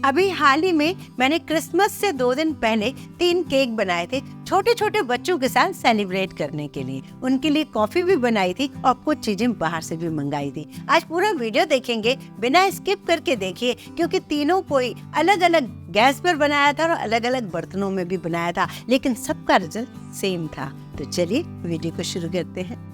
अभी हाल ही में मैंने क्रिसमस से 2 दिन पहले 3 केक बनाए थे छोटे छोटे बच्चों के साथ सेलिब्रेट करने के लिए। उनके लिए कॉफी भी बनाई थी और कुछ चीजें बाहर से भी मंगाई थी। आज पूरा वीडियो देखेंगे, बिना स्किप करके देखिए, क्योंकि तीनों कोई अलग अलग गैस पर बनाया था और अलग अलग बर्तनों में भी बनाया था, लेकिन सबका रिजल्ट सेम था। तो चलिए वीडियो को शुरू करते हैं।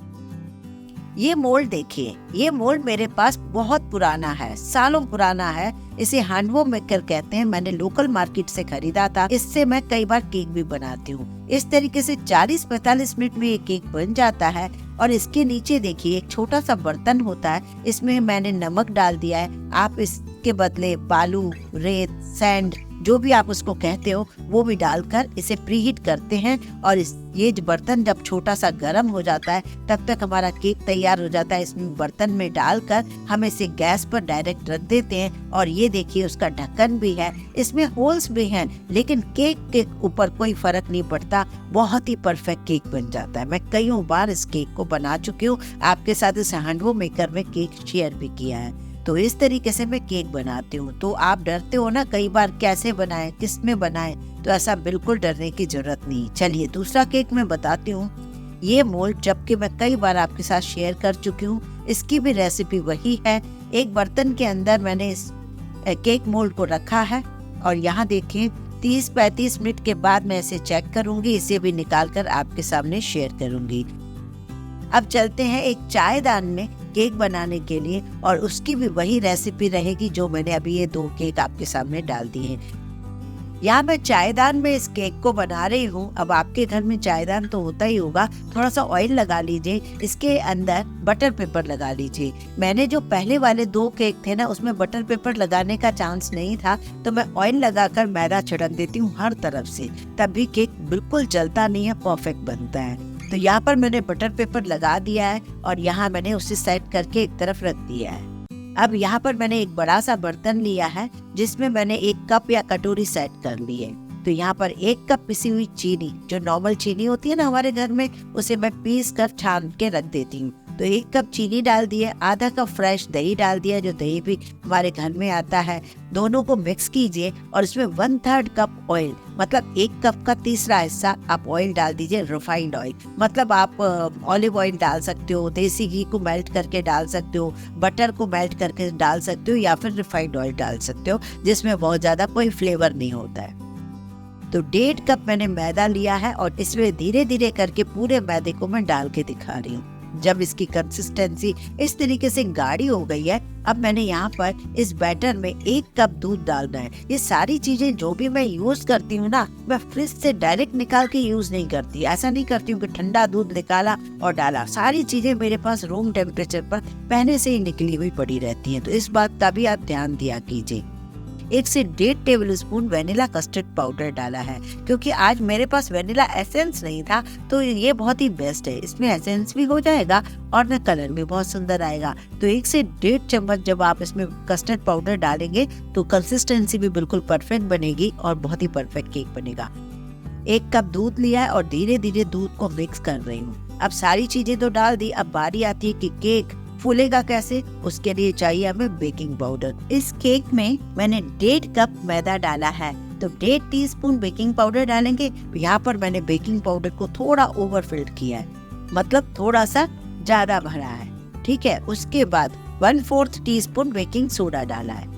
ये मोल्ड देखिए, ये मोल्ड मेरे पास बहुत पुराना है, सालों पुराना है। इसे हैंडवो मेकर कहते हैं। मैंने लोकल मार्केट से खरीदा था। इससे मैं कई बार केक भी बनाती हूँ। इस तरीके से 40-45 मिनट में ये केक बन जाता है। और इसके नीचे देखिए एक छोटा सा बर्तन होता है, इसमें मैंने नमक डाल दिया है। आप इसके बदले बालू, रेत, सैंड, जो भी आप उसको कहते हो, वो भी डालकर इसे प्रीहीट करते हैं। और ये बर्तन जब छोटा सा गर्म हो जाता है, तब तक हमारा केक तैयार हो जाता है। इसमें बर्तन में डालकर हम इसे गैस पर डायरेक्ट रख देते हैं। और ये देखिए उसका ढक्कन भी है, इसमें होल्स भी हैं, लेकिन केक के ऊपर कोई फर्क नहीं पड़ता। बहुत ही परफेक्ट केक बन जाता है। मैं कईयों बार इस केक को बना चुकी हूँ, आपके साथ इस हैंडवो मेकर में केक शेयर भी किया है। तो इस तरीके से मैं केक बनाती हूँ। तो आप डरते हो ना कई बार कैसे बनाएं, किस में बनाएं, तो ऐसा बिल्कुल डरने की जरूरत नहीं। चलिए दूसरा केक मैं बताती हूँ। ये मोल्ड जबकि मैं कई बार आपके साथ शेयर कर चुकी हूँ, इसकी भी रेसिपी वही है। एक बर्तन के अंदर मैंने इस केक मोल्ड को रखा है और यहाँ देखिए 30-35 मिनट के बाद मैं इसे चेक करूंगी। इसे भी निकाल कर आपके सामने शेयर करूंगी। अब चलते हैं एक चायदान में केक बनाने के लिए, और उसकी भी वही रेसिपी रहेगी जो मैंने अभी ये 2 केक आपके सामने डाल दिए हैं। यहाँ मैं चायदान में इस केक को बना रही हूँ। अब आपके घर में चायदान तो होता ही होगा। थोड़ा सा ऑयल लगा लीजिए, इसके अंदर बटर पेपर लगा लीजिए। मैंने जो पहले वाले 2 केक थे ना, उसमें बटर पेपर लगाने का चांस नहीं था, तो मैं ऑयल लगाकर मैदा छिड़क देती हूँ हर तरफ से, तब भी केक बिल्कुल जलता नहीं है, परफेक्ट बनता है। तो यहाँ पर मैंने बटर पेपर लगा दिया है और यहाँ मैंने उसे सेट करके एक तरफ रख दिया है। अब यहाँ पर मैंने एक बड़ा सा बर्तन लिया है, जिसमें मैंने एक कप या कटोरी सेट कर ली है। तो यहाँ पर 1 कप पिसी हुई चीनी, जो नॉर्मल चीनी होती है ना हमारे घर में, उसे मैं पीस कर छान के रख देती हूँ। तो 1 कप चीनी डाल दिए, आधा कप फ्रेश दही डाल दिया, जो दही भी हमारे घर में आता है। दोनों को मिक्स कीजिए और इसमें 1/3 कप ऑयल, मतलब 1 कप का तीसरा हिस्सा आप ऑयल डाल दीजिए, रिफाइंड ऑयल। मतलब आप ऑलिव ऑयल डाल सकते हो, देसी घी को मेल्ट करके डाल सकते हो, बटर को मेल्ट करके डाल सकते हो, या फिर रिफाइंड ऑयल डाल सकते हो, जिसमें बहुत ज्यादा कोई फ्लेवर नहीं होता है। तो 1.5 कप मैंने मैदा लिया है और इसमें धीरे धीरे करके पूरे मैदे को मैं डाल के दिखा रही हूँ। जब इसकी कंसिस्टेंसी इस तरीके से गाढ़ी हो गई है, अब मैंने यहाँ पर इस बैटर में 1 कप दूध डालना है। ये सारी चीजें जो भी मैं यूज करती हूँ ना, मैं फ्रिज से डायरेक्ट निकाल के यूज नहीं करती। ऐसा नहीं करती हूँ कि ठंडा दूध निकाला और डाला। सारी चीजें मेरे पास रूम टेम्परेचर पर पहले से ही निकली हुई पड़ी रहती हैं। तो इस बात का भी आप ध्यान दिया कीजिए। 1 से 1.5 table spoon vanilla custard powder डाला है, क्योंकि आज मेरे पास वेनिला एसेंस नहीं था, तो ये बहुत ही बेस्ट है। इसमें एसेंस भी हो जाएगा और न कलर भी बहुत सुंदर आएगा। तो 1 से 1.5 चम्मच जब आप इसमें कस्टर्ड पाउडर डालेंगे, तो कंसिस्टेंसी भी बिल्कुल परफेक्ट बनेगी और बहुत ही परफेक्ट केक बनेगा। 1 कप दूध लिया है और धीरे धीरे दूध को मिक्स कर रही हूँ। अब सारी चीजें तो डाल दी, अब बारी आती है कि केक फूलेगा कैसे। उसके लिए चाहिए हमें बेकिंग पाउडर। इस केक में मैंने 1.5 कप मैदा डाला है, तो 1.5 टीस्पून बेकिंग पाउडर डालेंगे। यहाँ पर मैंने बेकिंग पाउडर को थोड़ा ओवरफिल्ड किया है, मतलब थोड़ा सा ज्यादा भरा है, ठीक है। उसके बाद 1/4 टीस्पून बेकिंग सोडा डाला है।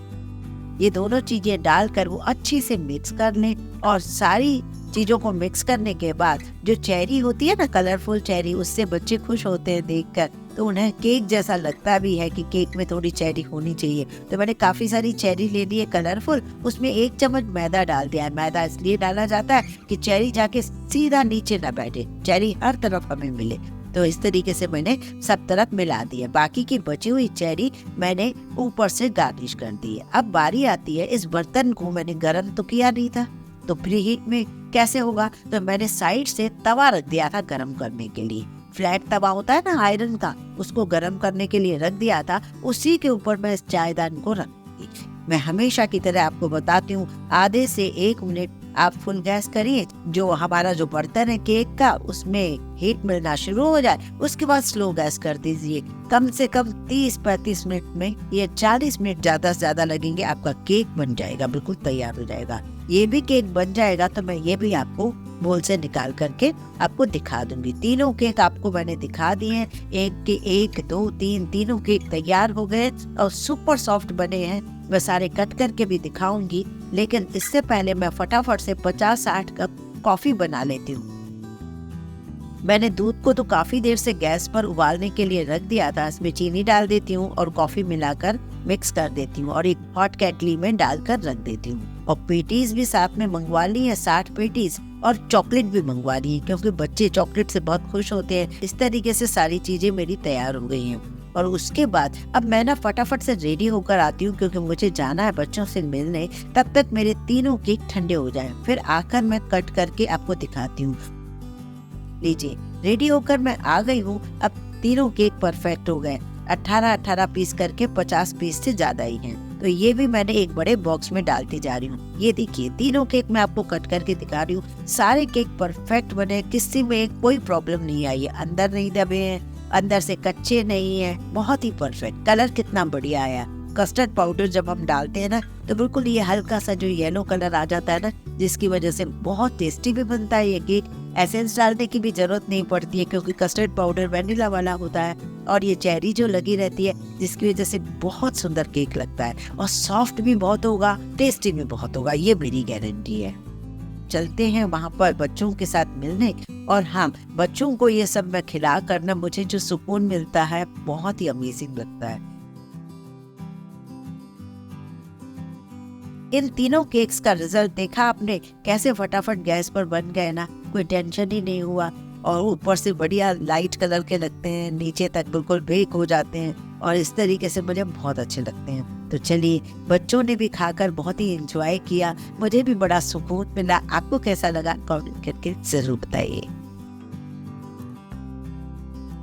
ये दोनों चीजें डालकर वो अच्छी से मिक्स कर लें। और सारी चीजों को मिक्स करने के बाद जो चेरी होती है ना, कलरफुल चेरी, उससे बच्चे खुश होते हैं देखकर, तो उन्हें केक जैसा लगता भी है कि केक में थोड़ी चेरी होनी चाहिए। तो मैंने काफी सारी चेरी ले ली है कलरफुल, उसमें 1 चम्मच मैदा डाल दिया है। मैदा इसलिए डाला जाता है कि चेरी जाके सीधा नीचे न बैठे, चेरी हर तरफ हमें मिले। तो इस तरीके से मैंने सब तरफ मिला दिया। बाकी की बची हुई चेरी मैंने ऊपर से गार्निश कर दी है। अब बारी आती है, इस बर्तन को मैंने गर्म तो किया नहीं था, तो प्री हीट में कैसे होगा, तो मैंने साइड से तवा रख दिया था गरम करने के लिए। फ्लैट तवा होता है ना आयरन का, उसको गरम करने के लिए रख दिया था। उसी के ऊपर मैं इस चायदान को रख दी। मैं हमेशा की तरह आपको बताती हूँ, आधे से 1 मिनट आप फुल गैस करिए, जो हमारा जो बर्तन है केक का उसमें हीट मिलना शुरू हो जाए, उसके बाद स्लो गैस कर दीजिए। कम से कम 30-35 मिनट में, ये 40 मिनट ज्यादा से ज्यादा लगेंगे, आपका केक बन जाएगा, बिल्कुल तैयार हो जाएगा। ये भी केक बन जाएगा तो मैं ये भी आपको बोल से निकाल करके आपको दिखा दूंगी। तीनों केक आपको मैंने दिखा दिए हैं, एक के 1, 2, 3 तीनों केक तैयार हो गए और सुपर सॉफ्ट बने हैं। मैं सारे कट करके भी दिखाऊंगी, लेकिन इससे पहले मैं फटाफट से 50-60 कप कॉफी बना लेती हूँ। मैंने दूध को तो काफी देर से गैस पर उबालने के लिए रख दिया था। इसमें चीनी डाल देती हूँ और कॉफी मिलाकर मिक्स कर देती हूँ और एक हॉट केटली में डालकर रख देती हूँ। और पेटीज भी साथ में मंगवा ली है, 60 पेटीज, और चॉकलेट भी मंगवा ली है क्योंकि बच्चे चॉकलेट से बहुत खुश होते हैं। इस तरीके से सारी चीजें मेरी तैयार हो गई हैं। और उसके बाद अब मैं ना फटाफट से रेडी होकर आती हूँ क्योंकि मुझे जाना है बच्चों से मिलने। तब तक मेरे तीनों केक ठंडे हो जाएं, फिर आकर मैं कट करके आपको दिखाती हूँ। लीजिए, रेडी होकर मैं आ गई हूँ। अब तीनों केक परफेक्ट हो गए, 18-18 पीस करके 50 पीस से ज्यादा ही हैं। तो ये भी मैंने एक बड़े बॉक्स में डालती जा रही हूँ। ये देखिए, तीनों केक मैं आपको कट करके दिखा रही हूँ। सारे केक परफेक्ट बने, किसी में कोई प्रॉब्लम नहीं आई है, अंदर नहीं दबे हैं, अंदर से कच्चे नहीं है, बहुत ही परफेक्ट। कलर कितना बढ़िया आया। कस्टर्ड पाउडर जब हम डालते हैं ना तो बिल्कुल ये हल्का सा जो येलो कलर आ जाता है ना, जिसकी वजह से बहुत टेस्टी भी बनता है ये केक। एसेंस डालने की भी जरूरत नहीं पड़ती है क्योंकि कस्टर्ड पाउडर वैनिला वाला होता है और ये चेरी जो लगी रहती है, जिसकी वजह से बहुत सुंदर केक लगता है और सॉफ्ट भी बहुत होगा, टेस्टी भी बहुत होगा, ये मेरी गारंटी है। चलते हैं वहाँ पर बच्चों के साथ मिलने। और हाँ, बच्चों को ये सब मैं खिला करना मुझे जो सुकून मिलता है बहुत ही अमेजिंग लगता है। इन तीनों केक्स का रिजल्ट देखा आपने, कैसे फटाफट गैस पर बन गए ना, कोई टेंशन ही नहीं हुआ। और ऊपर से बढ़िया लाइट कलर के लगते हैं, नीचे तक बिल्कुल बेक हो जाते हैं और इस तरीके से मुझे बहुत अच्छे लगते हैं। तो चलिए, बच्चों ने भी खाकर बहुत ही एंजॉय किया, मुझे भी बड़ा सुकून मिला। आपको कैसा लगा कमेंट करके जरूर बताइए।